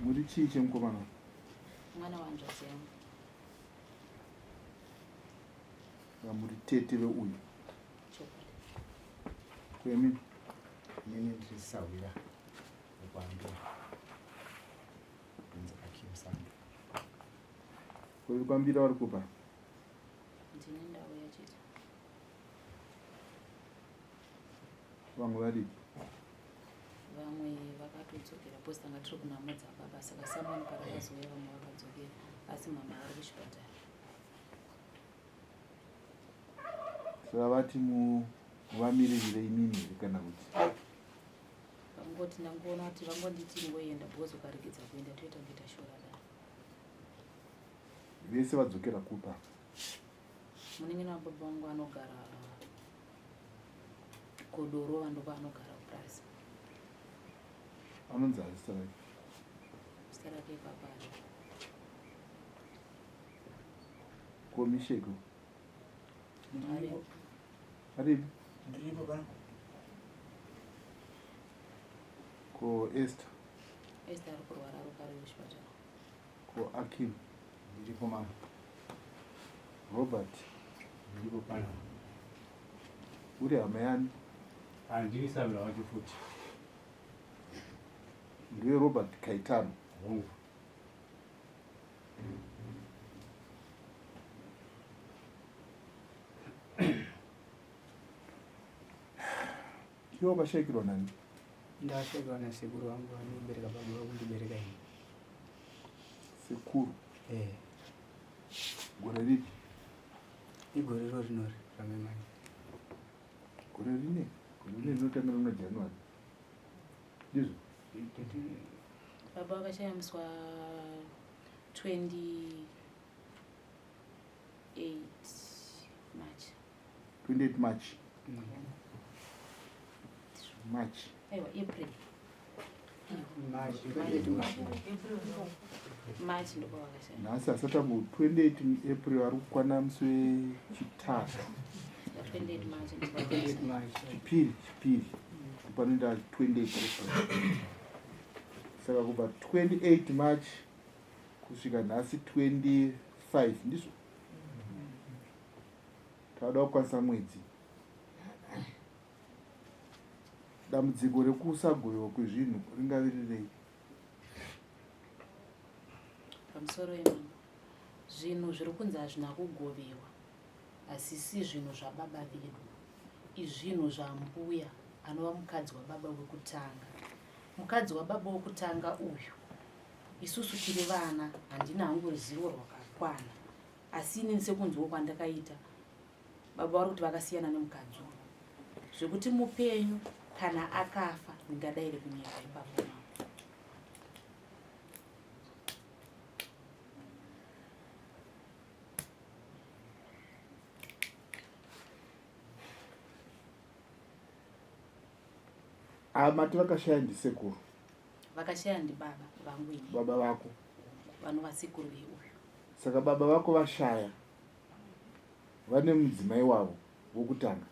Muri chii chemukomana? Mwana wanjodzi yangu. Muri tete veuyu. Chokwadi. Kwemi? Nini ndisawira kwambira. Kunze kakimsanga. Kuri kwambira vari kupa? Ndine ndau yachita. Vamwe vari? Vamwe vakatodzokera positanga tiri kunamudza baba saka samani parakazouya vamwe vakadzokera asi mama vari kuchipatara. Saka vati muvamiririre imini here kana kuti? Vangoti ndangoona kuti vangonditi ngoenda bhozi ukaregedza kuenda toita kuita shora daro. Vese vadzokera kupa? Munin'ina wababa vangu anogara Godoro, ndoko anogara kuPlaza. Anonzi ari zita rake? Zita rake Papari. Ko Misheko? Aripo. Aripo? Ndiripo bana. Ko Esther? Esther ari kurwara ari kuchipatara. Ko Akim? Ndiripo mama. Robert? Ndiripo pana. Uri hama yani? Handiri sabira wacho futi. Ndiwe Robert Kaitano? Hongu. Iwo vakashayikirwa nani? Ndashayikirwa nasekuru wangu anobereka baba vangu ndibereka ini. Sekuru? Gore ripi? Igore iro rinori ramemanya. Gore rine? Gore rine rinotanga muna January? Ndizvo? Baba vakashayamiswa 28 March. 28 March? March? Aiwa, April. March ndoko vakashayamiswa. Nhasi asati ambo 28 April vari kukwana musi wechitatu. 28 March. Chipiri panoenda 28 April. Saka kubva 28 March kusvika nhasi 25 ndizvo? Tavada kukwanisa mwedzi. Dambudziko rekusagoyiwa kwezvinhu ringavirirei? Pamusoro imamo zvinhu zviri kunzi hazvina kugovewa asi si zvinhu zvababa vedu, izvinhu zvambuya anova mukadzi wababa wekutanga. Mukadzi wababa wekutanga uyu isusu tiri vana handina hangu ruzivo rwakakwana, asi inini sekunzwa kwandakaita baba vari kuti vakasiyana nemukadzi uyu zvekuti mupenyu kana akafa ndingadai rekunyika ipapo. Mati vakashaya ndisekuru? Vakashaya ndibaba vangu ini. Baba vako? Vanova sekuru veuyu. Saka baba vako vashaya vane mudzimai wavo wokutanga?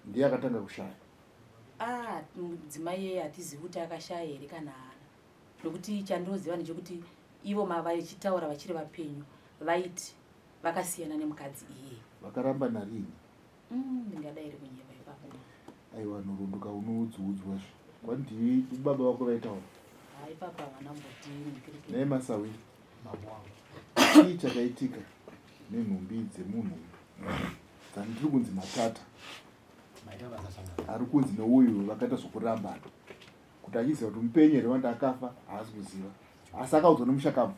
Ndiye akatanga kushaya? Mudzimai yeye hatizivi kuti akashaya here kana haana, nokuti chandinoziva ndechekuti ivo vachitaura vachiri vapenyu vaiti vakasiyana nemukadzi iyeye. Vakaramba narini? Ndingadai rekunyeva ipapo. Aiwa, norunduka unoudzwa kwandivi baba vako vaitaura? Ipapo havana mboti Nemasawi chii chakaitika nenhumbi dzemunhu dzandiri kunzi Matata ari kunzi neuyu vakaita zvokurambana kuti achiziva kuti mupenyu here wanda akafa haasi kuziva asi akaudzwa nemushakabvu.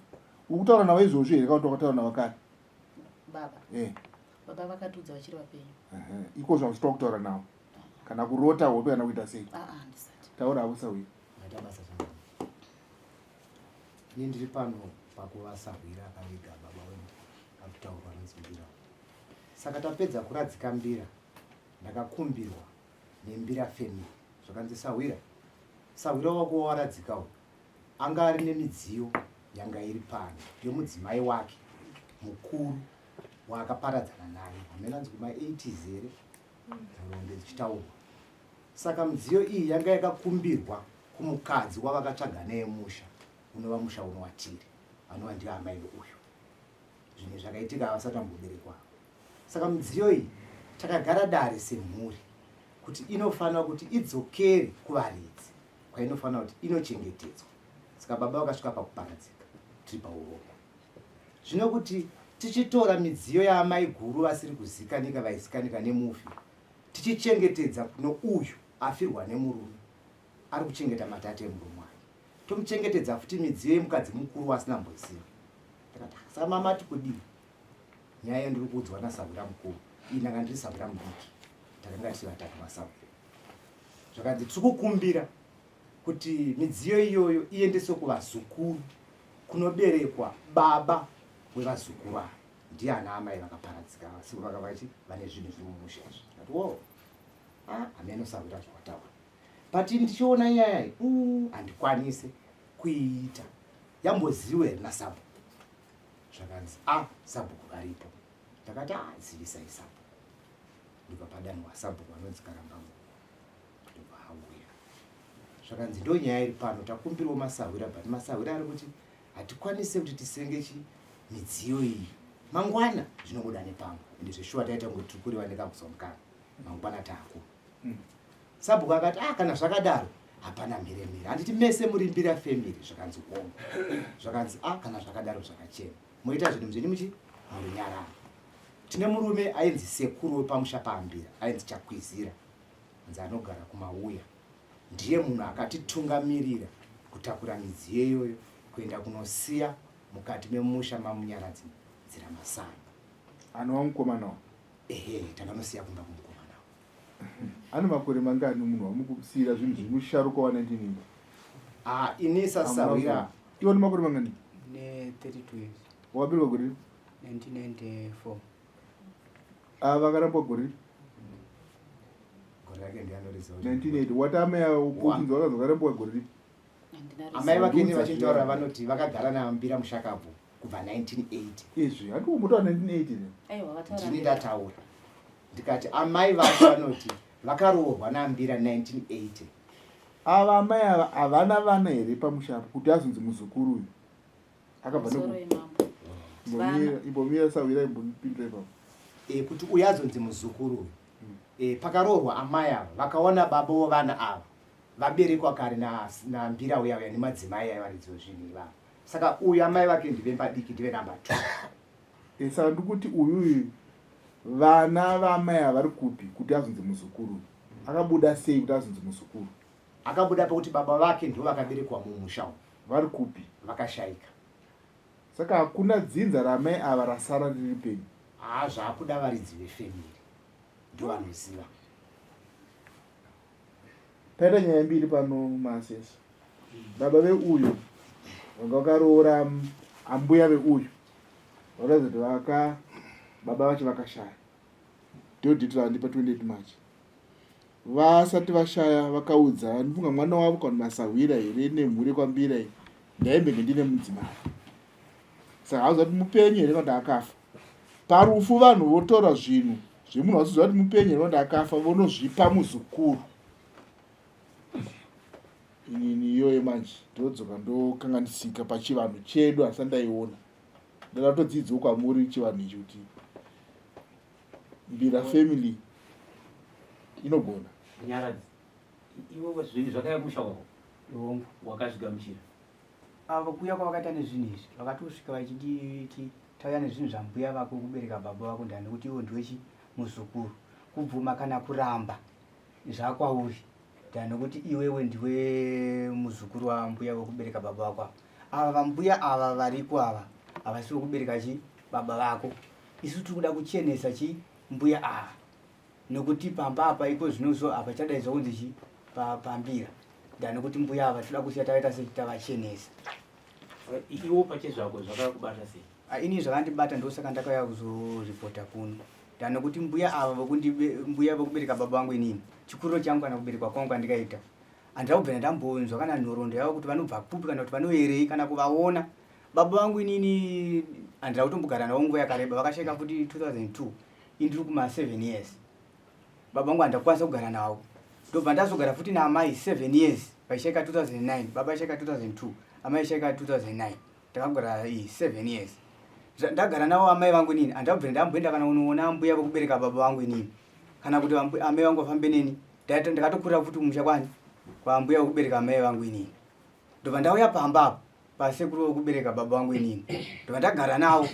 Ukutaura navo izvozvo here kana kuti wakataura navo kare? baba baba vakatiudza vachiri vapenyu. Iko zvausita kutaura navo kana kurota hope kana kuita sei? Handisati. Taura hausawiri. Ini ndiri pano pakuvasahwira akaviga baba wengu akutaurwa nenzibira. Saka tapedza kuradzika mbira ndakakumbirwa nembira family zvakanzi sahwira wako waradzikawo anga ari nemidziyo yanga iri pano yomudzimai wake mukuru waakaparadzana naye hamene anzi kuma80s here nhoroondo dzichitaurwa. Saka midziyo iyi yanga yakakumbirwa kumukadzi wavakatsvaga naye musha unova musha unowatiri anova ndio amai veuyu zvinhu zvakaitika avasati amboberekwa. Saka midziyo iyi takagara dare semhuri kuti inofanira kuti idzokere kuvaridzi kwainofanira kuti inochengetedzwa. Saka baba vakasvika pakuparadzika tiri paurombo. Zvino kuti tichitora midziyo yaamai guru vasiri kuzikanika vaizikanika nemufi tichichengetedza kuno uyu afirwa nemurume ari kuchengeta matate emurume wake, tomuchengetedza futi midziyo yemukadzi mukuru asina mboziva. Takati saka mama tikudii? Nyaya yandiri kuudzwa nasabura mukuru iyi ndanga ndiri sabura mudiki, takanga tiri vatatu masabura. Zvakanzi tiri kukumbira kuti midziyo iyoyo iendeswe kuvazukuru kunoberekwa baba wevazukuru ava, ndiye ana amai vakaparadzika vakavachi vane zvinhu zviri mumusha izvi. Ndati wo hameno sabura zvakataura pati ndichiona nyaya handikwanise kuiita yamboziwe here nasabu. Zvakanzi sabhuku varipo. Ndakati zivisai sabhuku. Ndibva padanho wasabhuku vanonzi Karambangu ndobva auya. Zvakanzi ndo nyaya iri pano takumbirawo masawira, but masawira ari kuti hatikwanise kuti tisenge midziyo iyi mangwana zvinobuda nepamwe, ende zveshuwa taita kuti tiri kuriva nekamusomukana mangwana taako. Sabhuku akati kana zvakadaro hapana mheremhere, handiti mese muri mbira family. Zvakanzi zvakanzi kana zvakadaro zvakachena moita zvinhu zveni murunyararo. Tine murume ainzi sekuru wepamusha paambira ainzi Chakwizira, nzi anogara kumauya, ndiye munhu akatitungamirira kutakura midziyo iyoyo kuenda kunosiya mukati memusha mamunyaradzi nzira Masana. Anova mukomana wa? Takanosiya kumba kumukomana wa. Ane makore mangani munhu wamukusiyira zvinhu zvimusharuka wa 1980? Ini sasawira. Iwo ni makore mangani? Ne 32 years. Wakaberekwa gore? 1994. Vakarambwa gore? Gore rake ndianoriza 1980. Wati amai avo kunzi vakazokarambwa gore? Amai vake ni vachitaura vanoti vakagara naambira mushakabvu kubva 1980. Izvi handiko muto wa 1980 ndini ndataura ndikati amai vake vanoti vakaroorwa naambira 1980. Ava amai ava havana vana here pamusha kuti azonzi muzukuru uyu akabva imbomira sawira imbopindura ipapo kuti uyu azonzi muzukuru uyu. Pakaroorwa amai ava vakaona baba vovana ava vaberekwa kare naambira uya uya nemadzimai aivaridziwo zvinhu ivavo. Saka uyu amai vake ndive padiki ndive namba 2. Saka ndikuti uyu vana vaamai ava vari kupi kuti azonzi muzukuru? Akabuda sei kuti azonzi muzukuru? Akabuda pakuti baba vake ndivo vakaberekwa mumusha vari kupi? Vakashayika. Saka hakuna dzinza ramai ava rasara riri penyu? Zvaakuda varidzi vefamily ndo vanoziva. Paita nyaya mbiri pano Masesi. Baba veuyu vanga vakaroora ambuya veuyu vakazoti baba vacho vakashaya. Ndodhitira ndipa 28 March. Vasati vashaya vakaudza ndifunga mwana wavo kana masawira here nemhuri kwambira iyi ndaimbe ndine mudzimai. Saka hauza kuti mupenyu here kana akafa. Parufu vanhu votora zvinhu zvemunhu wasiziva kuti mupenyu here kana akafa vonozvipa muzukuru. Inini iyoyo manje ndodzoka ndokanganisika pachivanhu chedu handisati ndaiona. Ndakatodzidzawo kwamuri chivanhu ichi kuti mbira family inogona. Nyaradzi, iwe zvinhu zvakayamusha wako wakazvigamuchira. Kuuya kwavakaita nezvinhu izvi vakatosvika vachiti tauya nezvinhu zvambuya vako kubereka baba vako ndani kuti iwe ndiwe muzukuru kubvuma kana kuramba zvakwauri ndani kuti iwewe ndiwe muzukuru wambuya wekubereka baba vako. Ava vambuya ava variko ava havasi vekubereka baba vako. Isu tiri kuda kuchenesa mbuya ava nekuti pamba apa iko zvinozo apa chadaidzwa kunzi pambira ndani kuti mbuya ava toda kusiya tavaita setavachenesa. Iwo pachezvako zvakakubata sei? Ini zvakandibata ndosaka ndakauya kuzoripota kuno ndani kuti mbuya ava mbuya vekubereka baba vangu inini chikuru changu kana kuberekwa kwangu kwandikaita handakubvira ndambonzwa kana nhoroondo yavo kuti vanobva kupi kana kuti vanoerei kana kuvaona. Baba vangu inini handira kutombogara navo nguva yakareba vakashayika futi 2002 indiri kuma 7 years. Baba vangu handakwanisa kugara navo ndobva ndazogara futi naamai 7 years vaishayika 2009 baba aishayika 2002 amai shaika 2009 takagara 7 years. Ndagara navo amai vangu inini handabvira ndamboenda kana unoona mbuya vekubereka baba vangu inini kana kuti amai vangu vafambe neni ndakatokura futi kumusha kwani kwambuya vekubereka amai vangu inini ndobva ndauya pamba pasekuru vekubereka baba vangu inini ndobva ndagara navo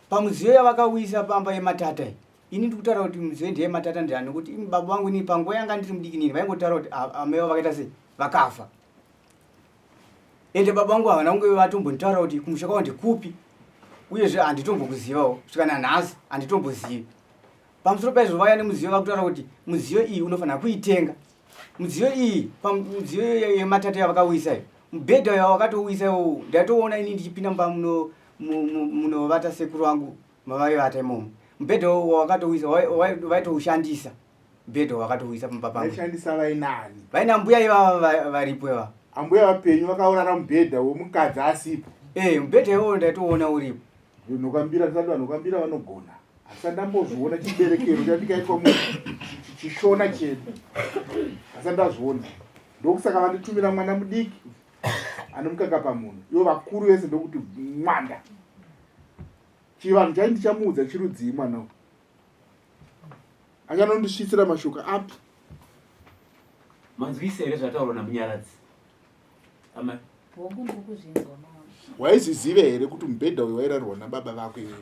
pamuziyo yavakauyisa pamba yematata ini ndikutaura kuti muziyo ndeyematata ndani kuti baba vangu inini panguva yanga ndiri mudiki nini vaingotaura kuti amai vavo vakaita sei vakafa ende baba vangu havana kunge vatombonditaura kuti kumusha kwavo ndikupi uyezve handitombokuzivawo kusvikana nhasi handitombozivi. Pamusoro paizvo vaya nemuziyo vakutaura kuti muziyo iyi unofanira kuitenga. Muziyo iyi pamuziyo yematata yavakauyisa iyo mubhedha yavakatouisa iwowo ndatoona ini ndichipinda mba munovata sekuru vangu mavaivata imomo mubhedha wavakatouisa vaitoushandisa mubhedha wavakatouisa pamba pangu vaishandisa vainani vaina mbuya ivava varipo ivava ambuya vapenyu vakaurara mubhedha womukadzi asipo mubhedha iwowo ndaitoona uripo nokambira tisati vanhu okambira vanogona asi andambozviona chiberekero chandikaitwa munhu chishona chedu asi andazviona ndokusaka vanditumira mwana mudiki anomukaka pamunhu ivo vakuru vese ndokuti mwanda chivanhu chai ndichamuudza chirudzii mwana uyu achanondisvitsira mashoka api manzwise here zvataurwa namunyaradzi amai hongu ndiri kuzvinzwa mama waizizive here kuti mubhedha uyu wairarwa nababa vako iwe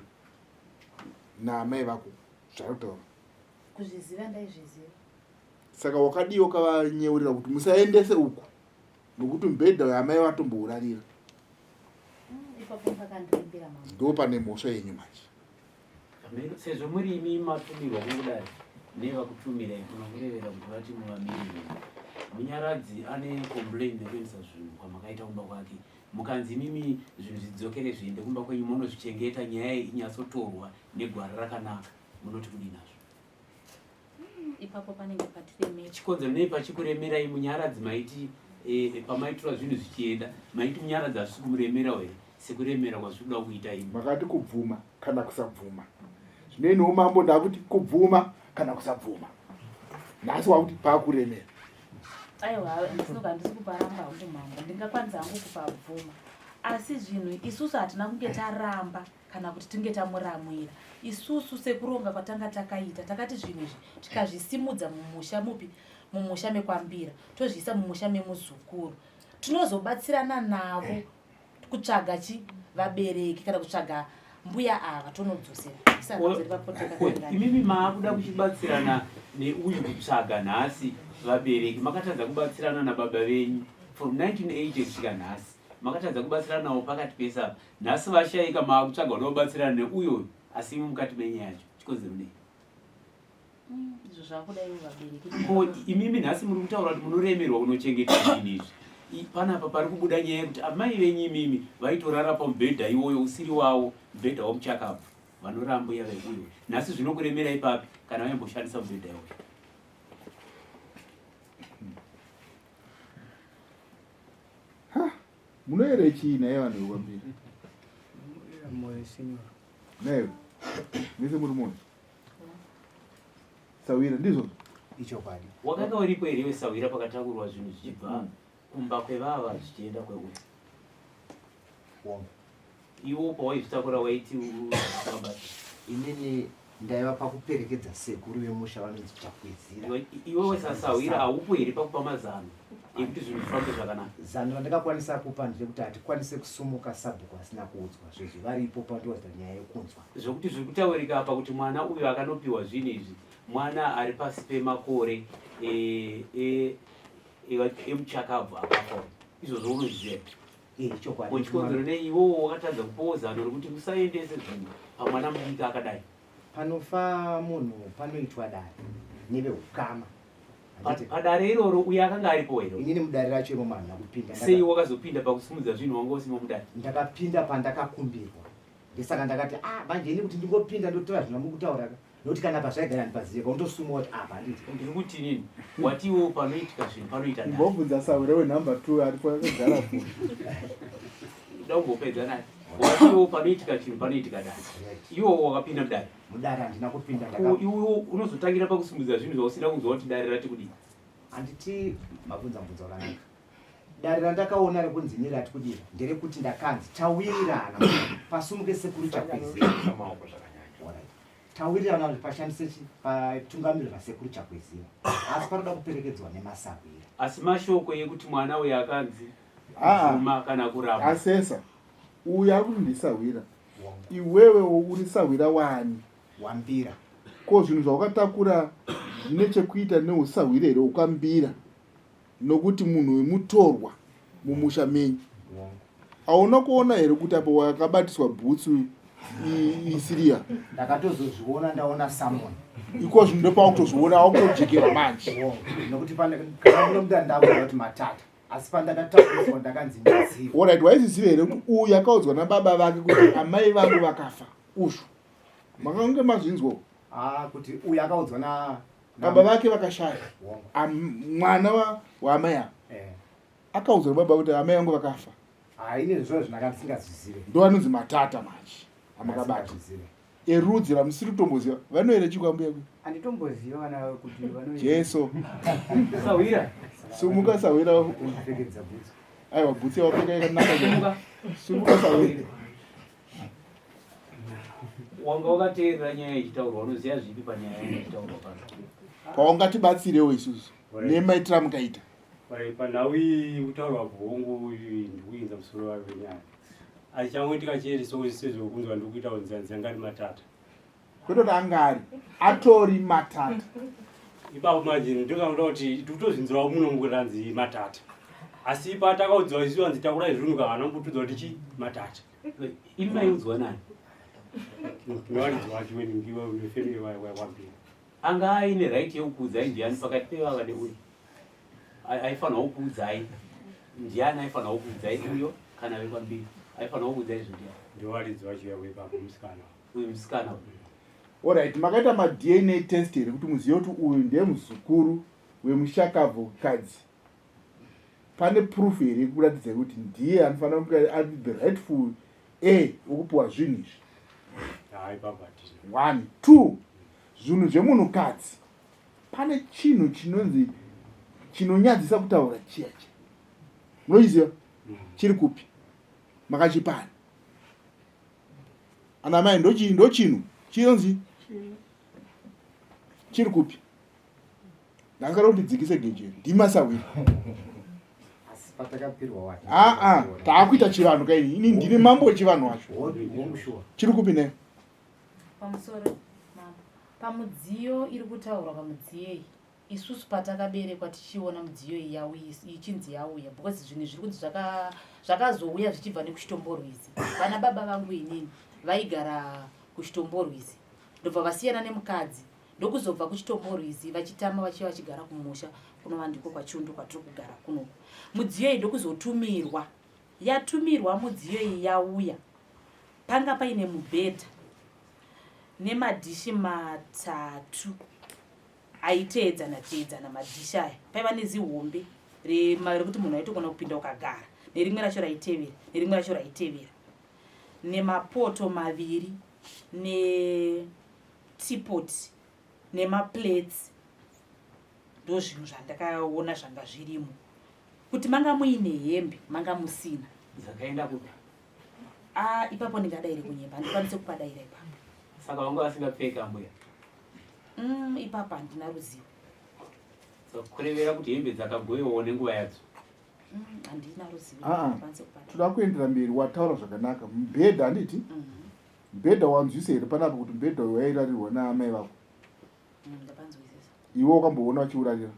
naamai vako zvakutaura kuzviziva ndaizviziva saka wakadiwo kavanyeurira kuti musaendese uku nokuti mubhedha uyu amai vatombourarira ipapo pakandirembera mama ndo pane mhosva yenyu manje sezvo muri imi matumirwa kungudai nevakutumirai kuna kurevera kuti vati muvamiri munyaradzi ane complain nekuendesa zvinhu kwamakaita kumba kwake mukanzi mimi zvinhu zvidzokere zviende kumba kwenyu munozvichengeta nyaya inyatsotorwa negwara rakanaka munoti kudi nazvo ipapo panenge patiremera chikonzero nei pachikuremerai munyaradzi maiti pamaitora zvinhu zvichienda maiti munyaradzi hazvisi kumuremera here sekuremera kwazviri kuda kuita imi makati kubvuma kana kusabvuma zvinoinewo mambo ndakuti kubvuma kana kusabvuma nhasi wakuti paakuremera aiwa ndinoga handisi kuparamba hangu mambo ndingakwanisa hangu kupabvuma asi zvinhu isusu hatina kunge taramba kana kuti tinge tamuramwira isusu sekuronga kwatanga takaita takati zvinhu izvi tikazvisimudza mumusha mupi mumusha mekwambira tozviisa mumusha memuzukuru tinozobatsirana navo kutsvaga vabereki kana kutsvaga mbuya ava tonodzosera imimi maakuda kuchibatsirana neuyu kutsvaga nhasi vabereki makatadza kubatsirana nababa venyu from 1980 kusvika nhasi makatadza kubatsirana navo pakati pesava nhasi vashaika maakutsvaga unobatsirana neuyoyo asi imi mukati menyu yacho chikonzero nei izvo zvakudaiwo vabereki imimi nhasi muri kutaura kuti munoremerwa kunochengeta zvinhu izvi panapa pari kubuda nyaya yekuti amai venyu imimi vaitorara pamubhedha iwoyo usiri wavo mubhedha womuchakabva vanorambuya veuyo nhasi zvinokuremerai papi kana vaimboshandisa mubhedha iwoyo munoere chii naye vanhu vekwambiri moyo senyora naye mese muri munhu sawira ndizvo ichokwadi wakanga uripo here wesawira pakatakurwa zvinhu zvichibva kumba kwevava zvichienda kweuyo iwo pawaizvitakura waiti mabasa inini ndaiva pakuperekedza sekuru vemusha vanonzi chakwezira iwe wesasawira haupo here pakupa mazano ekuti zvinhu zvifambe zvakanaka zano randakakwanisa kupa ndirekuti hatikwanise kusumuka sabhuku asina kuudzwa zvezvi varipo pandiwadza nyaya yekunzwa zvokuti zviri kutaurika apa kuti mwana uyu akanopiwa zvinhu izvi mwana ari pasi pemakore emuchakabva akafa izvozvo unozviziva chokwadi chikonzero neiwowo wakatadza kupawo zano rekuti musaendese zvinhu pamwana mudiki akadai panofa munhu panoitwa dare neveukama padare iroro uyo akanga aripo here inini mudare racho imo manhu nakupinda sei wakazopinda pakusimudza zvinhu wanga usimo mudare ndakapinda pandakakumbirwa ndesaka ndakati manje ini kuti ndingopinda ndotora zvinhu mukutaura nokuti kana pazvaigara ndipaziveka untosumawo kuti apa handiti ndiri kuti nini watiwo panoitika zvinhu panoita imbobvunza sawira wenumber 2 aripo akagara futi da kumbopedza naye watiwo panoitika chinhu panoitika dare iwo wakapinda mudare mudare handina kupinda iwo unozotangira pakusimudza zvinhu zvausina kunzwa kuti dare rati kudii handiti mabvunza akanaka dare randakaona rekunzinira ati kudira nderekuti ndakanzi tawirirana pasumuke sekuru chakwezira tawirirana kuti pashandise patungamirira sekuru chakwezira asi panoda kuperekedzwa nemasawira. Asi mashoko yekuti mwana uyu akanzi vhuma kana kuramba asesa uyu ari kuti ndisawira iwewe urisawira wani wambira ko zvinhu zvaukatakura zvine chekuita neusawira here ukambira nokuti munhu wemutorwa mumusha menyu hauna kuona here kuti apo wakabatiswa bhutsu isiriya ndakatozozviona ndaona samon iko zvinhu ndopakutozviona aukutojekera manje nokuti kanamunomuda ndaona kuti matata asi pandakatakuriswa ndakanzi ndiziva. Alright, waiziziva here kuti uyu akaudzwa nababa vake kuti amai vangu vakafa ushu makange mazvinzwa kuti uyu akaudzwa na baba vake vakashaya mwana waamai avo akaudzwa nababa kuti amai vangu vakafa ine zvona zvinakandisingazizive ndo anonzi matata manje amakabata erudzi ramusiri kutomboziva vano here chikwambuya kwe Anditomboziva vana kuti vano jesu sawira sumuka sawira kupfekedza bhutsu aiwa bhutsu yawapfeka yakanaka sumuka sawira wanga wakateerera nyaya ichitaurwa unoziva zvipi panyaya yangu ichitaurwa pano paungatibatsirewo isusu nemaitira mukaita panhau iyi kutaurwa bhongo ndikuinza musoro wake wenyaya achangoitika chete sezvokunzwa ndikuita unzanzi angari matata kwetoti angari atori matata ipapo manje ndingamuda kuti tikutozvinzirawo muno mukuranzi matata asi patakaudzwa isi wanzi takurai zvinhu kana mbutudzwa kuti chi matata imi maiudzwa nani newaridzi wacho weningiwa nefemiri wambiri anga aine right yekukuudzai ndiani pakati pevava neuyu aifanirwa kukuudzai ndiani aifanirwa kukuudzai uyo kana wekwambiri aifanirwa kukuudzai zvindiani ndewaridzi wacho yawepapo musikana uyu musikana Alright, makaita ma-DNA test here kuti muzive kuti uyu ndiye muzukuru wemushakavhokadzi. Pane proof here kuratidza kuti ndiye anofanira kunge ari the rightful wekupiwa zvinhu izvi. ipapo 1 2 zvinhu zvemunhukadzi pane chinhu chinonzi chinonyadzisa kutaura chiyachi munoiziva chiri kupi makachipani ana mai ndo chinhu chinonzi chiri kupi ndakada kuti dzikise gejeri ndimasawira asi patakapirwa wati taakuita chivanhu kaini ini ndiri mambo wechivanhu wacho chiri kupi ne pamusoro mama pamudziyo iri kutaurwa pamudziyo iyi isusu patakaberekwa tichiona mudziyo iyi ichinzi yauya because zvinhu zviri kuti zvakazouya zvichibva nekuchitomborwizi vana baba vangu inini vaigara kuchitomborwizi ndobva vasiyana nemukadzi ndokuzobva kuchitomborwizi vachitama vachiva vachigara kumusha kunova ndiko kwachiundo kwatiri kugara kunoku mudziyo iyi ndokuzotumirwa yatumirwa mudziyo iyi yauya panga paine mubhedha nemadhishi 3 aiteedzana madhishi aya paiva nezihombe rekuti munhu aitogona kupinda ukagara nerimwe racho raitevera nerimwe racho raitevera nemapoto 2 netipoti nemaplates ndo zvinhu zvandakaona zvanga zvirimo kuti manga muine hembe manga musina dzakaenda kupi ipapo ndingadaire kunyemba handikwanise kupadaira ipapo saka vanga vasingapfeka mbuya ipapo handina ruzivo kurevera kuti hembe dzakagoyewawo nenguva yadzo handina ruzivo toda kuendera mberi wataura zvakanaka mubhedha handiti mubhedha wanzwisa here panapa kuti mubhedha uyu wairarirwa naamai vako iwe wakamboona wachiurarira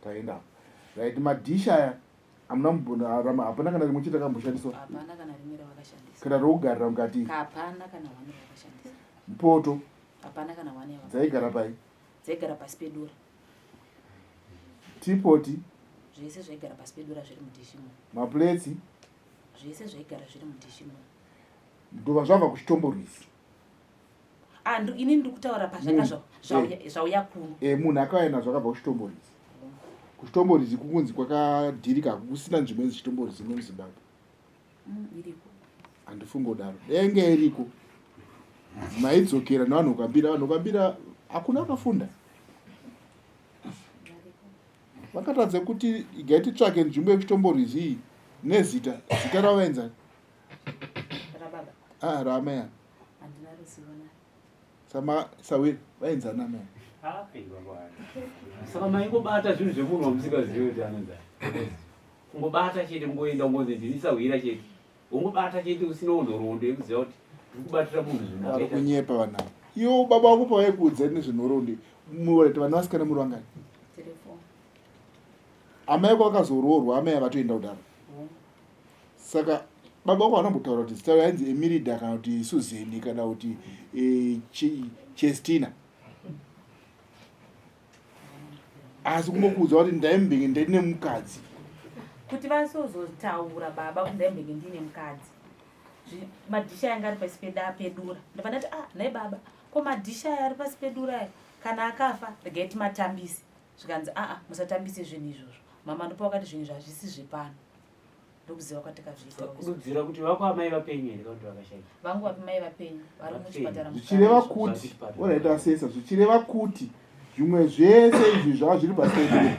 taenda right madhishi aya amuna mbona hapana kana rimwe chete akamboshandiswa kana rokugarira mukati mupoto dzaigara pai dzaigara pasi pedura tipoti zvese zvaigara pasi pedura zviri mudhishimo maplates zvese zvaigara zviri mudhishimo ndobva zvabva kuchitomborwizi ini ndiri kutaura pazvanga zvauya kuno munhu akauya zvakabva kuchitomborwizi kuchitomborwizi kukunzi kwakadhirika kusina nzvimbo yechitomborwizi nomuzimbabwe iriko handifunga kudaro denge iriko maidzokera nevanhu ukambira vanhu ukambira hakuna akafunda vakatadza kuti igai titsvake nzvimbo yekutomborizii nezita ravaenzani rababa raamaya handina ruzivo sawiri vaenzani amaya saka maingobata zvinhu zvemunhu wamusingazivi kuti anonzai kungobata chete ungoenda ungonzi ndinisawira chete ungobata chete usina nhoroondo yekuziva kuti ndiri kubatira munhu vari kunyepa vanavo. Iwo baba vako pavaikuudza nezvenhoroondo mureti vana vasikana muri vangani? telefoni amai ko vakazoroorwa amai avatoenda kudaro. Saka baba vako vanombotaura kuti zita rainzi Emirida kana kuti Suzeni kana kuti Chestina, asi kungokuudza kuti ndaimbenge ndine mukadzi. kuti vasozotaura baba kuti ndaimbenge ndine mukadzi madhisha yanga ari pasi pedura ndabva ndati nai baba ko madhisha aya ari pasi pedura aya kana akafa regai timatambise zvikanzi musatambise zvinhu izvozvo mama ndopa wakati zvinhu izvo hazvisi zvepano ndokuziva kwatakazviita kurudzira kuti vako amai vapenyu here kuti vakashaika vangu vapi mai vapenyu vari muchipatara Zvichireva kuti oraita sesa zvichireva kuti zvimwe zvese izvi zvava zviri pasi pedura.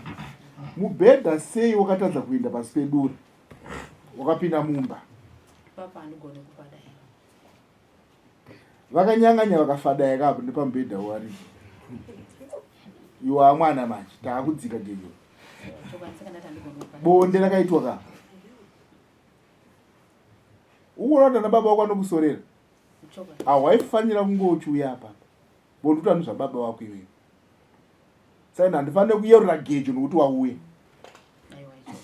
Mubhedha sei wakatadza kuenda pasi pedura wakapinda mumba? papa handigoni kufada here Vakanyanganya vakafada yakapo nepamubhedha wari iwe mwana manje taakudzika jejo chokanisaka ndati handigoni kufada bonde rakaitwa ka unoona na baba wako anokusorera choka waifanira kunge uchiuya apa bonde kuti anozva baba wako iwewe. Saka handifanire kuyerura gejo nokuti wauye. aiwa choka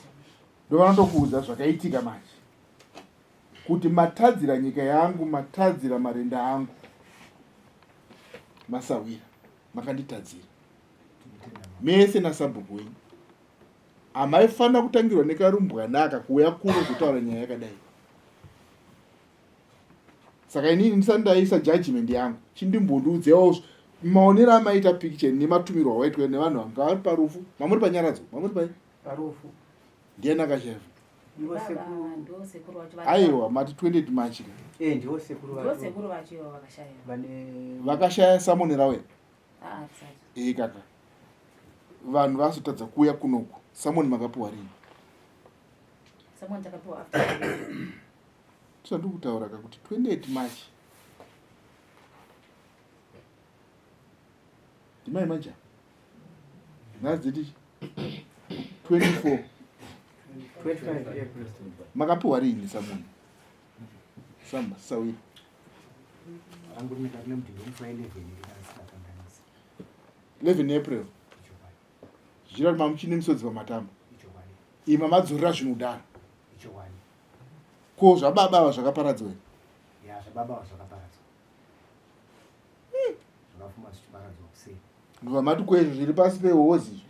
Ndovanotokuudza zvakaitika manje kuti matadzira nyika yangu, matadzira marenda angu, masawira makanditadzira mese nasabhuku wenyu. Amaifanira kutangirwa nekarumbwana akakuuya kuno kutaura nyaya yakadai. Saka inini ndisandaisa judgment yangu chindimboduudzewo maonero amaita picture nematumirwa waitwa nevanhu vanga vari parufu. Mamuri panyaradzo, mamuri pai parufu ndiani akasheva? baba ndo sekuru vacho Aiwa mati 20 March ndiwo sekuru ndo sekuru vacho vakashaya vane vakashaya Samoni Rawe. risati Kaka vanhu vasotadza kuuya kunoku. Samoni makapuwa rini? samoni takapiwa after Tisandikutaura kakuti 28 March ndimai maja nhadziti 24 25 April. makapuwa rini Samoni? Samba sawiri angurumika kune mudhuri womufa 11 ikasikakanganisa 11 April ichokwadi zvichira kuti mamuchine misodzi pamatamba ichokwadi ima madzorera zvinhu kudaro ichokwadi ko zvababa ava zvakaparadzwa here? ya zvababa zvakaparadzwa zvakafuma zvichiparadzwa kusei ndobva mati kwezvo zviri pasi pehozi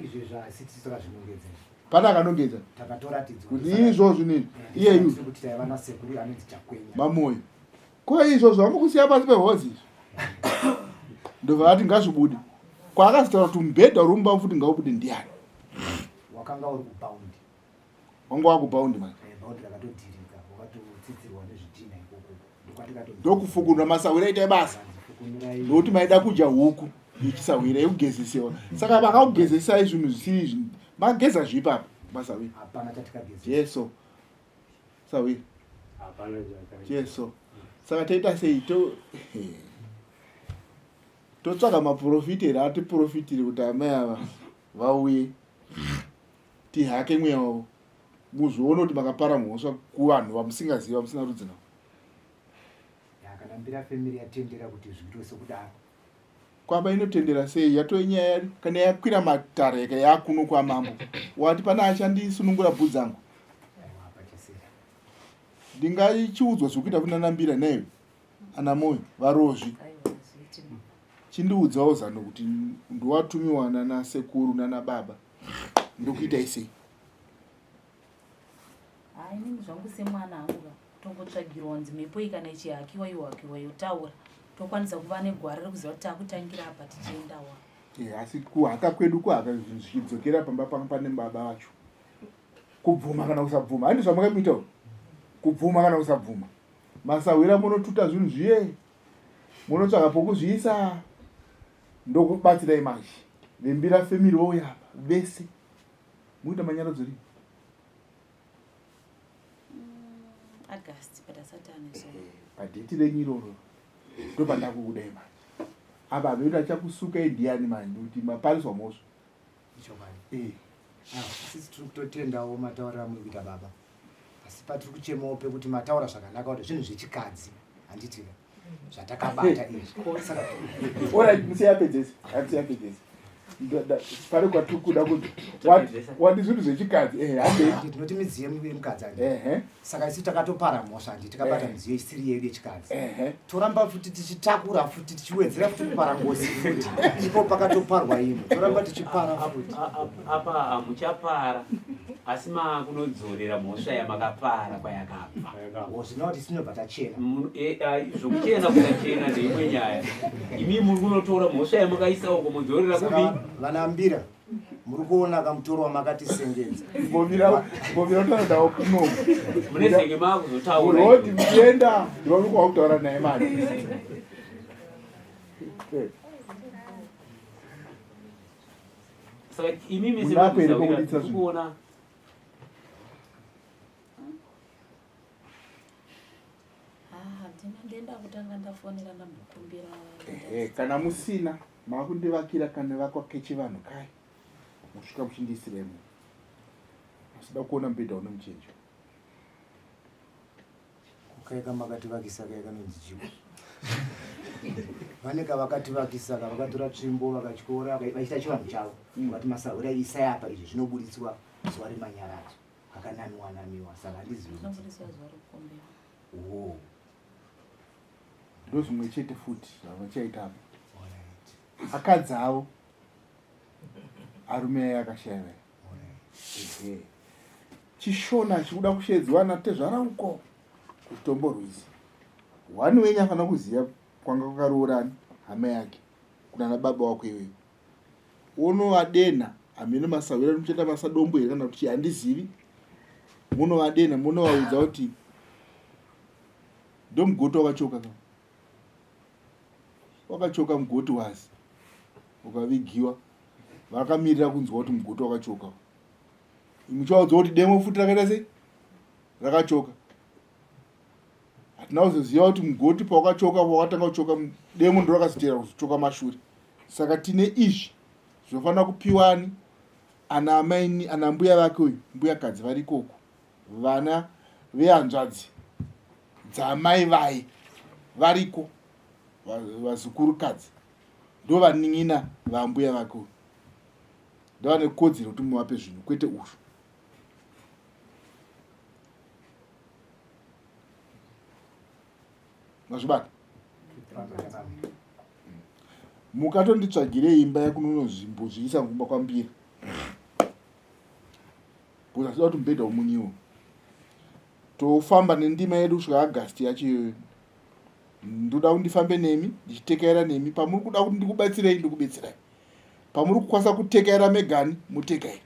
izvezvi hasiti takazvinongedzera pana akanongedza takatoratidzwa kuti izvozvo nini iyeyu kuti taiva nasekuru anonzi chakwenya mamoyo ko izvozvo amukusiya pasi pehozi ndobva vati ngazvibude kwaakazitaura kuti mubhedha uri mumba futi ngaubude ndiani? wakanga uri kubhaundi wanga wakubhaundi manje bhaundi rakatodirika wakatotsidzirwa nezvidhina ikoko ndokwatikatofukunura ndokufukunura masawira itai basa ndokuti maida kudya huku ichisawira yekugezesiwa. Saka vakakugezesai zvinhu zvisiri izvi mageza zvipapa masawira hapana chatikageza jeso sawira hapana zvakare. jeso. Saka taita sei totsvaga maprofiteri atiprofitiri kuti amai ava vauye tihake mweya wavo muzvione kuti makapara mhosva kuvanhu vamusingaziva musina rudzi navo. yakanambira femiri yatendera kuti zviitwe sekudaro Kwamba inotendera sei yatove nyaya kana yakwira matareka yakuno kwamambo wati pana achandisunungura bvudzi dzangu apachesera ndingachiudzwa zvokuita kunanambira neyo ana moyo varozvi aiwa zviiti chindiudzawo zano kuti ndiwatumiwa nana sekuru nana baba ndokuita isei. inini zvangu semwana hangu tongotsvagirwa kunzi mhepo iyi kana ichihakiwa ihakiwa yotaura tokwanisa kuva negwara rekuziva kuti takutangira apa tichiendawa. Asi kuhaka kwedu kuhaka zvichidzokera pamba panga pane baba vacho kubvuma kana kusabvuma handi zvamakamuitawo kubvuma kana kusabvuma masawira munotuta zvinhu zviye munotsvaga pokuzviisa ndokubatsirai manje vembira family wouya apa vese muita manyaradzo ri August padasati aneso padheti renyu iroro ndopandakudai manje apa veuta chakusuka indiani manje kuti mapariswa mosvo ichokwadi sisi tiri kutotendawo matauriro amuri kuita baba asi patiri kuchemawo pekuti mataura zvakanaka kuti zvinhu zvechikadzi handiti zvatakabata izvi saka ora musiyapedzesi hatisiyapedzesi pari kwatiri kuda kuti wandi zvinhu zvechikadzi tinoti midziyo yemukadzi andi saka isi takatopara mhosva andi tikabata midziyo isiri yedu yechikadzi toramba futi tichitakura futi tichiwedzera futi kupara ngozi futi ipo pakatoparwa imo toramba tichipara futi apa hamuchapara asi makunodzorera mhosva yamakapara kwayakabva zvinova kuti sinobva tachena zvokuchena kutachena neimwe nyaya imi muri kunotora mhosva yamakaisa uko mudzorera kuvi vanambira muri kuona kamutoro wamakatisengedza mbovira utorandawo kunomu munezenge maakuzotaura uroti muchienda ndivamuri kwakutaura naye mani saka imi Munapere kokuditsa zvinhu. kuona ndenda kutanga ndafonera ndambokumbira kana musina makundivakira kana vakwake chivanhu kai musvika muchindisiremo asida kuona mubhedha une muchenjo kukaika makativakisa kaikanonzi chivo vanenge vakativakisa vakatora tsvimbo vakatyora vachiita chivanhu chavo vakati masaura isai apa izvi zvinobuditswa zuva remanyaradzo akanamiwa saka handizivi zvinobudiswa zuva rekukumbira ndo zvimwe chete futi zvavachaitapo akadzi avo arume akashayira chishona chikuda kushedzwana tezvarauko kutombo rwizi wani wenyu afanira kuziva kwanga kwakaroorani hama yake kunana baba wako iweyo unovadenha hamene masawira muchenda masadombo here kana kuti handizivi munovadenha munovaudza kuti ndo mugoti wakachoka wakachoka mugoti wazi ukavigiwa vakamirira kunzwa kuti mugoti wakachoka muchaudzwa kuti demo futi rakaita sei rakachoka hatina kuzoziva kuti mugoti pawakachoka pawakatanga kuchoka demo ndo rakazotera kuzochoka mashure saka tine izvi zvofanira kupiwani ana amaini ana mbuya vake uyu mbuya kadzi vari ikoko vana vehanzvadzi dzamai vai variko vazukurukadzi ndo vanin'ina vambuya vake uyu ndo vane kodzero kuti muvape zvinhu kwete uzvo mazvibata mukatonditsvagire imba yakunonozvimbozviisa ngumba kwambiri kuti asida kuti mubhedha womunyiwo tofamba nendima yedu kusvika agasti yacho iyoyo ndoda kuti ndifambe nemi ndichitekaira nemi pamuri kuda kuti ndikubatsirei ndikubatsirai pamuri kukwanisa kutekaira megani mutekai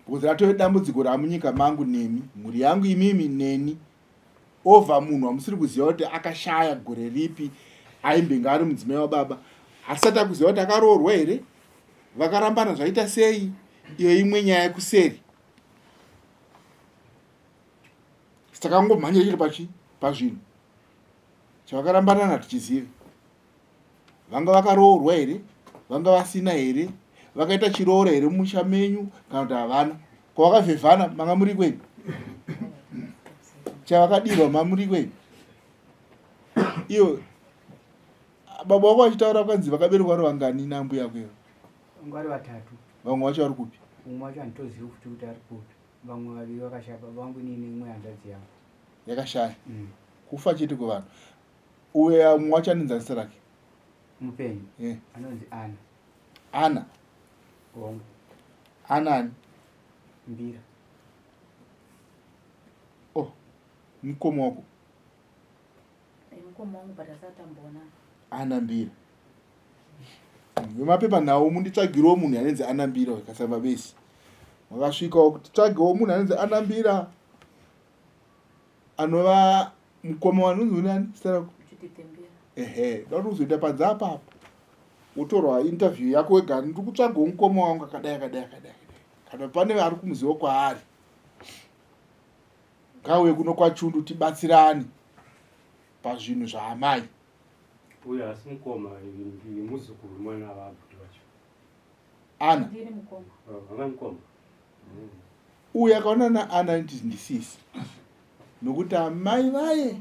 kuti ratove dambudziko ramunyika mangu nemi mhuri yangu imimi neni ovha munhu wamusiri kuziva kuti akashaya gore ripi aimbenge ari mudzimai wababa asati akuziva kuti akaroorwa here vakarambana zvaita sei iyo imwe nyaya yekuseri takangomhanya chiri pazvinhu chavakarambana hatichizivi vanga vakaroorwa here vanga vasina here vakaita chiroora here mumusha menyu kana kuti havana kwavakavhevhana manga muri kwenyu chavakadirwa mamuri kwenyu iyo baba wako vachitaura kwanzi vakaberekwa vari vangani nambu yako iyo ngwari vatatu vamwe vacho vari kupi umwe wacho handitozivi kuti kuti ari kupi vamwe vaviri vakashaya baba vangu nini imwe hanzvadzi yangu yakashaya kufa chete kuvanhu uye mumwe wacho anenza zita rake mupenyu anonzi ana hongu anani mbira mukoma wako mukoma wangu badasatambona ana mbira vemapepa nhau munditsvagirawo munhu anenzi ana mbira kasamba besi makasvikawo kuti tsvagewo munhu anenzi ana mbira anova mukoma wanonzi unani sita rako uchititembera dauti kuzoita panza apapo wotorwa interview yako wega, ndiri kutsvaga mukoma wangu akadai. Kana pane ari kumuzivo kwaari, ngauye kuno kwaChundu tibatsirane pazvinhu zvaamai. uyo asi mukoma muzukuru mwana wabhuti wacho Ana ndiri mukoma. anga mukoma uyu akaona naAna ndisisi, nokuti amai vaye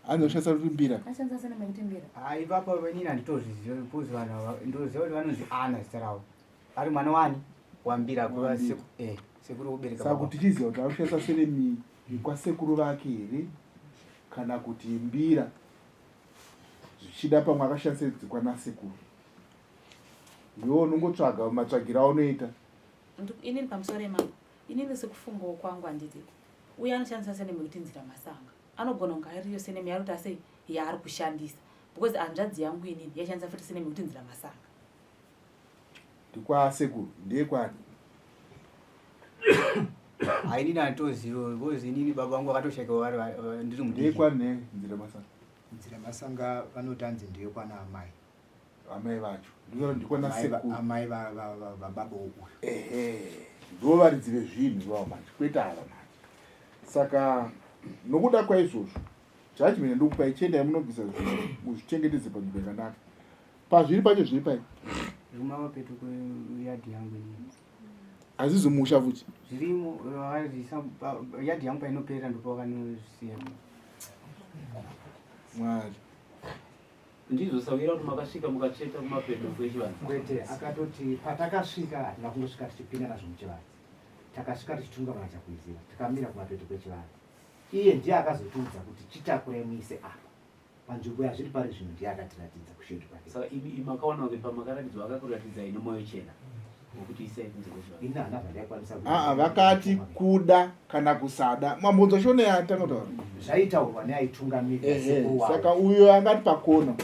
anoshandisa rumbira. Ashandisa sene mekutimbira. Ipapa venini handitozviziva because vanhu ndoziva kuti vanonzi Ana zita ravo. Ari mwana wani wambira kuva sekuru kubereka Saka kuti tichiziva kuti anoshandisa seremi kwasekuru vake here kana kuti mbira zvichida pamwe akashandisa kwanasekuru. Iwo unongotsvaga matsvagira aunoita. Inini pamusoro emama, inini sekufungawo kwangu handiti uye anoshandisa seneme kuti nzira masanga, anogona kunge ariyo seneme yaari kuti ase yaari kushandisa, because hanzvadzi yangu inini yaishandisa futi seneme kuti nzira masanga. Ndikwasekuru ndekwani? Inini handitoziva because inini baba vangu vakatosheka ndiri mudiki. Ndekwani nzira masanga? Nzira masanga vanotanzi ndiyo kwana amai. Amai vacho ndikwana sekuru. Amai vababa uyu. Ndo varidzi vezvinhu vavo manje, kwete ava manje. Saka nokuda kwaizvozvo judgment ndokupai chiendai munobvisa zvinhu muzvichengetedze panzvimbo yakanaka. Pazviri pacho zviri pai Zvimava petu kweyadhi yangu inini. hazvizi musha futi. Zvirimo yadhi yangu painopera ndopakanosiya. Mwari ndizosavira kuti makasvika mukatsveta kumapeto kwechivanhu. Kwete akatoti patakasvika hatina kungosvika tichipinda nazvo muchivanhu. Takasvika tichitunga mana chakuizira. Tikamira kumapeto kwechivanhu. Iye ndiye akazotiudza kuti chitakurai muise apa. Panzvimbo yazviri pari zvinhu ndiye akatiratidza kushedu kwake. Saka imi makaona kuti pamakaratidzwa akakuratidzai nemwoyo chena wokuti isai kunze kwechivanhu. Ina hana zvandakwanisa vakati kuda kana kusada mwambonzo shone yatanga kutaura zvaitaurwa neaitungamira sekuru wavo. saka uyo angati pakona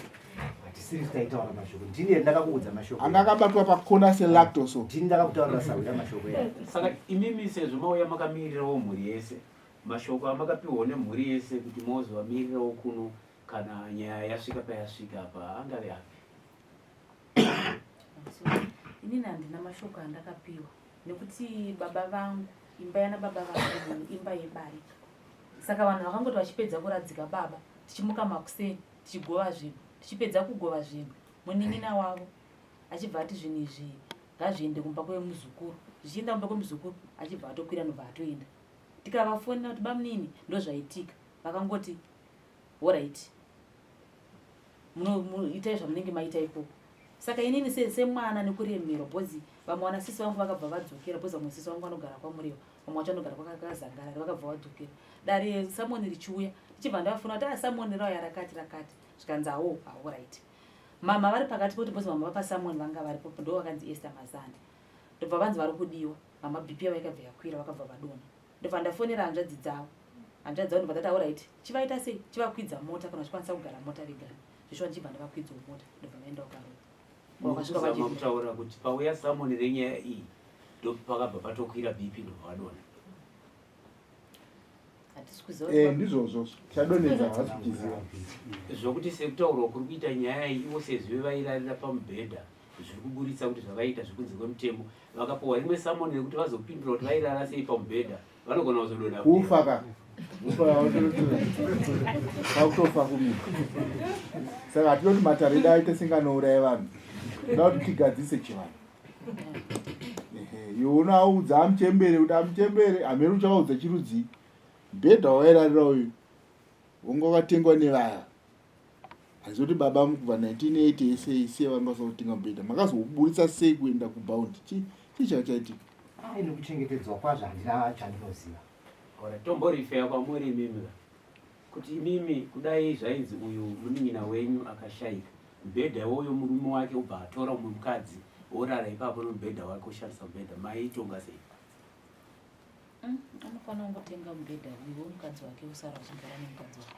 Hatisiri taitaura mashoko. Ndini ndakakuudza mashoko. anga akabatwa pakona selactoso. Ndini ndakakutaurira Sawira mashoko ya. Saka imimi sezvo mauya makamirirawo mhuri yese, mashoko amakapiwawo nemhuri yese kuti mozovamirirawo kuno kana nyaya yasvika payasvika apa angave api? Inini handina mashoko andakapiwa nekuti baba vangu, imba yana baba vangu imba yebari. Saka vanhu vakangoti vachipedza kuradzika baba, tichimuka makuseni, tichigova zvinhu, tichipedza kugova zvinhu, munin'ina wavo achibva ati zvinhu izvi ngazviende kumba kwemuzukuru, zvichienda kumba kwemuzukuru achibva atokwira nobva atoenda. Tikavafonera kuti bamunini ndozvaitika, vakangoti alright, itai zvamunenge maita ikoko. Saka inini semwana nekuremera bhozi vamwe vanasisi vangu vakabva vadzokera, bhozi vamwe sisi vangu vanogara kwamuriwa, vamwe vacho vanogara kwakazangarari vakabva vadzokera. Dare Samoni richiuya tichibva ndavafuna kuti Samoni rauya rakati zvikanzi alright. Mama vari pakati poti bhozi mama vapa Samoni vanga varipo ndo vakanzi Esther Mazande. Ndobva vanzi vari kudiwa, mama BP yavo yakabva yakwira vakabva vadona. Ndobva ndafonera hanzvadzi dzavo ndobva ndati alright, chivaita sei, chivakwidza mota kana chikwanisa kugara mota vegani. Zvishwa ndichibva ndavakwidzawo mota ndobva vaenda Mukuzama kutaura kuti pauya Samoni renyaya iyi ndo pakabva patokwira BP ndobva vadona. Ndizvozvo chadonedza hasi kuchiziva zvokuti sekutaurwa kuri kuita nyaya iyi ivo sezvo vairarira pamubhedha zviri kuburitsa kuti zvavaita zvikunze kwemutemo vakapiwa rimwe Samoni rekuti vazopindura kuti vairara sei pamubhedha vanogona kuzodonha kufa ka kwakutofa kumika. Saka hatinoti matareda aite singanouraya vanhu, toda kuti tigadzise chivanhu. Iwe unoaudza amuchembere kuti amuchembere, hamene uchavaudza chirudzi. Bhedha wairarira uyu wanga wakatengwa nevaya, hazoti baba kubva 1980 ese vanga vasakutenga mubhedha. Makazoburitsa sei kuenda kubhaundi? Chii chachaitika? Nekuchengetedzwa kwazvo handina chandinoziva. tomborife kwamuri imimi kuti imimi kudai zvainzi uyu munin'ina wenyu akashayika mubhedha iwoyo murume wake ubva atora umwe mukadzi orara ipapo nomubhedha wake oshandisa mubhedha maitonga sei? Anofanira kungotenga mubhedha uyo mukadzi wake usara uchigara nemukadzi wake.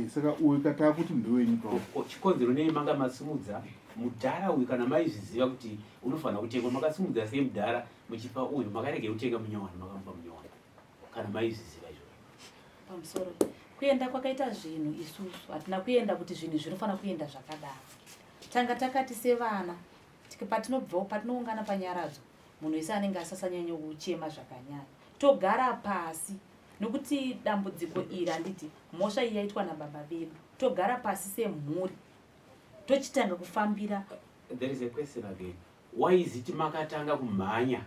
Saka uyu kataa kuti ndowenyu pawo. Chikonzero nei manga masimudza mudhara uyu kana maizviziva kuti unofanira kutengwa makasimudza sei mudhara muchipa uyu makarege kutenga munyowani makamupa munyowani kana maizviziva izvozvo? Pamusoro kuenda kwakaita zvinhu isusu hatina kuenda kuti zvinhu zvinofana kuenda zvakadaro. Tanga takati sevana patinobvawo patinoungana panyaradzo munhu wese anenge asasanyanya kuchema zvakanyanya togara pasi nokuti dambudziko iri handiti mhosva iyi yaitwa nababa vedu togara pasi semhuri tochitanga kufambira. There is a question again. Why is it makatanga kumhanya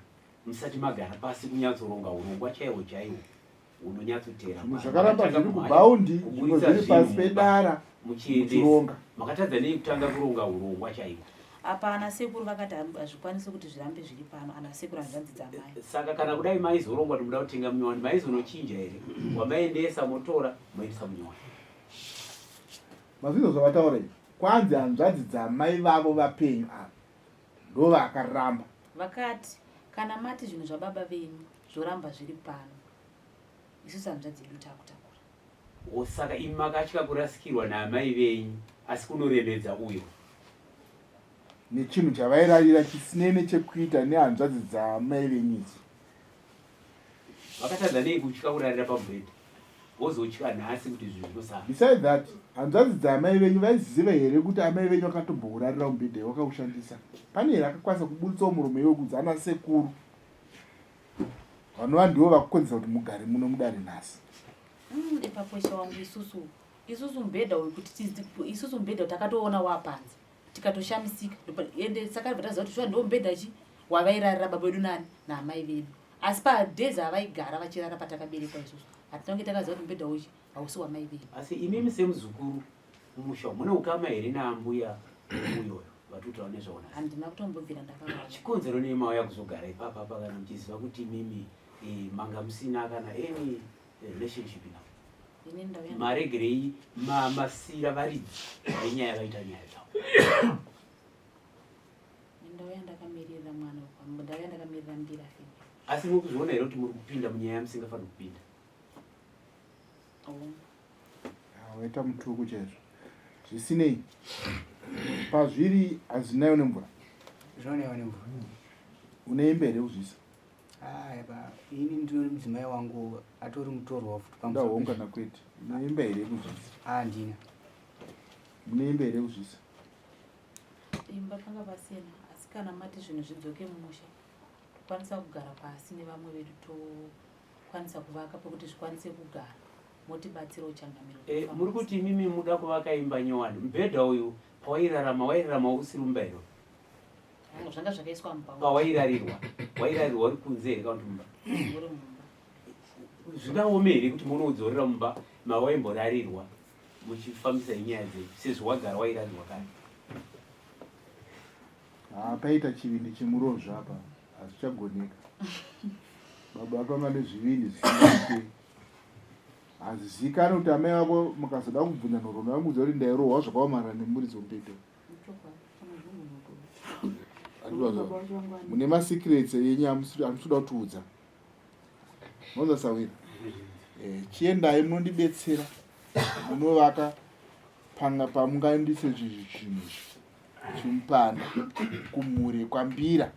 musati magara pasi kunyatsoronga urongwa chaiwo chaiwo unonyatsotera zvakaramba zviri kubhaundi zvimwe zviri pasi pedara muchironga makatadza nei kutanga kuronga urongwa chaiwo? Apa ana sekuru vakati hazvikwanisi kuti zvirambe zviri pano, ana sekuru hanzvanzi dzamai. Saka kana kudai maizorongwa tomuda kutenga munyowani maizonochinja here wamaendesa motora moendesa munyowani? mazvino zvavataura kwanzi hanzvadzi dzamai vavo vapenyu apa ndo vakaramba Vakati kana mati zvinhu zvababa venyu zvoramba zviri pano isusu hanzvadzi yedu takutakura. Saka imi makatya kurasikirwa naamai venyu asi kunoremedza uyo nechinhu chavairarira chisinei nechekuita nehanzvadzi dzamai venyidzi. vakatadza nei kutya kurarira pamubhedha vozotya nhasi kuti zvinhu zvinosara? Besides that, hanzvadzi dzamai venyu vaiziva here kuti amai venyu vakatombourarira mubhedha wakaushandisa? Pane here akakwanisa kubuditsawo muromo iwe kunzi ana sekuru vanova ndivo vakukonzesa kuti mugare muno mudare nhasi? Ipaposha wangu isusu mubhedha wekuti isusu mubhedha takatoona wapanze tikatoshamisika ende saka vataziva kuti shuwa ndo mubhedha chi wavairarira baba vedu nani naamai vedu, asi padhezi avaigara vachirara patakaberekwa isusu hatina kunge takaziva kuti mubhedha uchi hausi wamai vedu. Asi imimi semuzukuru mumusha mune ukama here naambuya uyoyo vatutaura nezvaona? Handina kutombobvira ndakavaa. Chikonzero nei mauya kuzogara ipapa apa kana muchiziva kuti imimi manga musina kana any relationship navo? Maregerei masira varidzi venyaya vaita nyaya dzavo? Ndauya ndakamirira mwana ndauya ndakamirira mbira fini. Asi mukuzviona here kuti muri kupinda munyaya musingafaniri kupinda? Waita mutuku chaizvo. Zvisinei pazviri hazvinayo nemvura. Zvinonewa nemvura. Uneimba here kuzvisa? Ini ndinori mudzimai wangu atori mutorwa futi ndaungana kwete. Uneimba here kuzvisa? Handina. Uneimba here kuzvisa? Imba panga pasina, asi kana mati zvinhu zvidzoke mumusha tokwanisa kugara pasi nevamwe vedu tokwanisa kuvaka pekuti zvikwanise kugara motibatsira uchangamiro. Muri kuti imimi muda kuvaka imba nyowani, mubhedha uyu pawairarama usiri mumba here? Zvanga zvakaiswa mumba. Pawairarirwa uri kunze here kana kuti mumba? Uri mumba. Zvingaome here kuti munoudzorera mumba mawaimborarirwa muchifambisa nyaya dzenyu sezvo wagara wairarirwa kare? Paita chivindi chemurozvo apa hazvichagoneka. Baba akanga nezvivindi zvisina. Hazvizikanwi kuti amai vavo mukazoda kubvunza nhoroondo vamuudza kuti ndairohwa zvakaomarara nemuri dzombedha. Mune masikirets yenyu amusoda kutiudza. Mozasawira. Chiendai munondibetsera. Munovaka pamungaendise zvinhu chimpanda kumhuri kwambira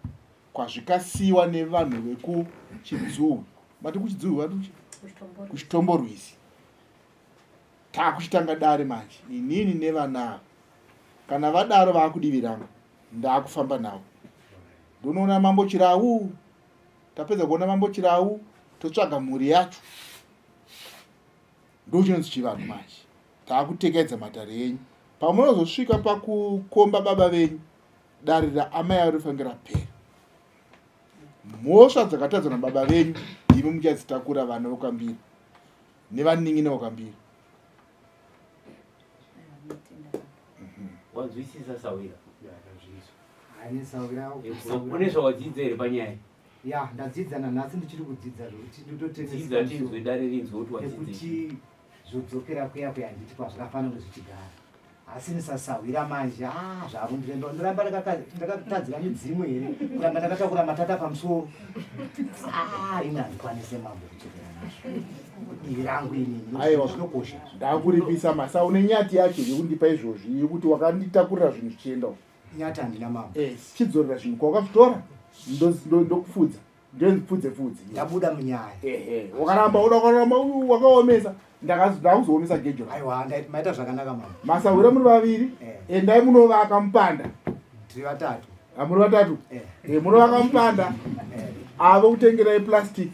kwazvikasiwa nevanhu vekuchidzuu. Mati kuchidzuu vatuchi? Kuchitomborwizi. Takuchitanga dare manje. Inini nevanavo. Kana vadaro vakudivirana ndakufamba navo. Ndonoona Mambo Chirau. Tapedza kuona Mambo Chirau totsvaga mhuri yacho. Ndochinonzi chivanhu manje. Takutekedza matare enyu. Pamunozosvika pakukomba baba venyu dare raamai avo rifanira pera. Mhosva dzakatadzwa nababa venyu imi muchadzitakura vana vokwambira nevaningi nevokwambira. Wazwisisa Sawira? Hani Sawira une zvawadzidza here panyaya? Ya ndadzidza nanhasi ndichiri kudzidza zvokuti ndotedzidza tinzwe dare rinzwe kuti wadzidza kuti zvodzokera kuya kuya nditi kwazvakafanira zvichigara. Asi nisasawira manje zvavo ndoramba ndakatadzira midzimu here kuramba ndakatakura matata pamusoro. Ini handikwanise mambo kuchokera nazvo. Divi rangu inini zvinokosha. Ndakuripisa masa une nyati yacho yekundipa izvozvi yekuti wakanditakurira zvinhu zvichiendawo. Nyati handina mambo. Chidzorera zvinhu kwakazvitora ndokufudza ndopfudze. Ndabuda munyaya. Wakaramba wakaomesa ndakuzoomesa gejo aiwa maita zvakanaka mama masawira muri vaviri endai munovaka mupanda tiri vatatu muri vatatu munovaka mupanda avo kutengerai plastic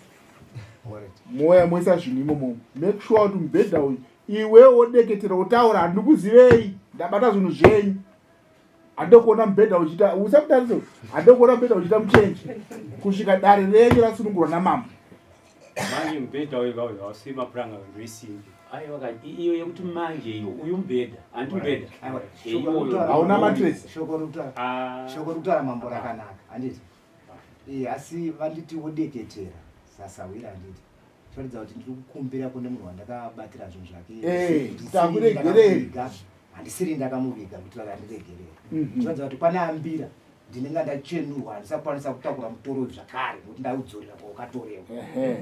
moya moisa zvinhu imomo make sure kuti mubhedha uyu iwe wodeketera utaura handikuzivei ndabata zvinhu zvenyu handokuona mubhedha uchiita usamutariso handokuona mubhedha uchiita muchenji kusvika dare renyu rasunungurwa namambo manje mubhedha uyu ausima puranga ndoisimbi aiwa iyo yekuti manje iyo uyu mubhedha handi mubhedha hauna matresi shoko rokutaura mambo rakanaka handiti asi vanditi wodeketera sasawira handiti choratidza kuti ndiri kukumbira kune munhu wandakabatira zvinhu zvake takuregereri handisiri ndakamuviga kuitira kuti andiregerere choratidza kuti pane ambira ndinenge ndachenurwa handisakwanisa kutakura mutoro zvakare nokuti ndaudzorera kwaukatorewa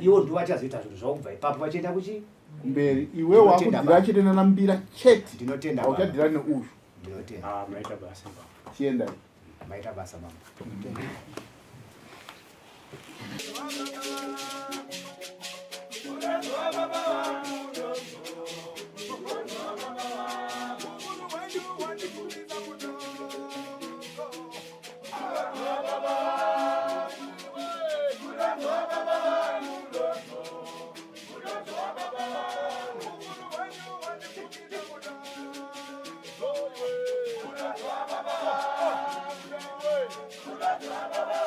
iwo ndiwo achazoita zvinhu zvakubva ipapo vachienda kuchi mberi iwe wakudzira chitenda nambira chete ndinotenda uchadhira neuyu ndinotenda maita basa chienda maita basa mama Baba.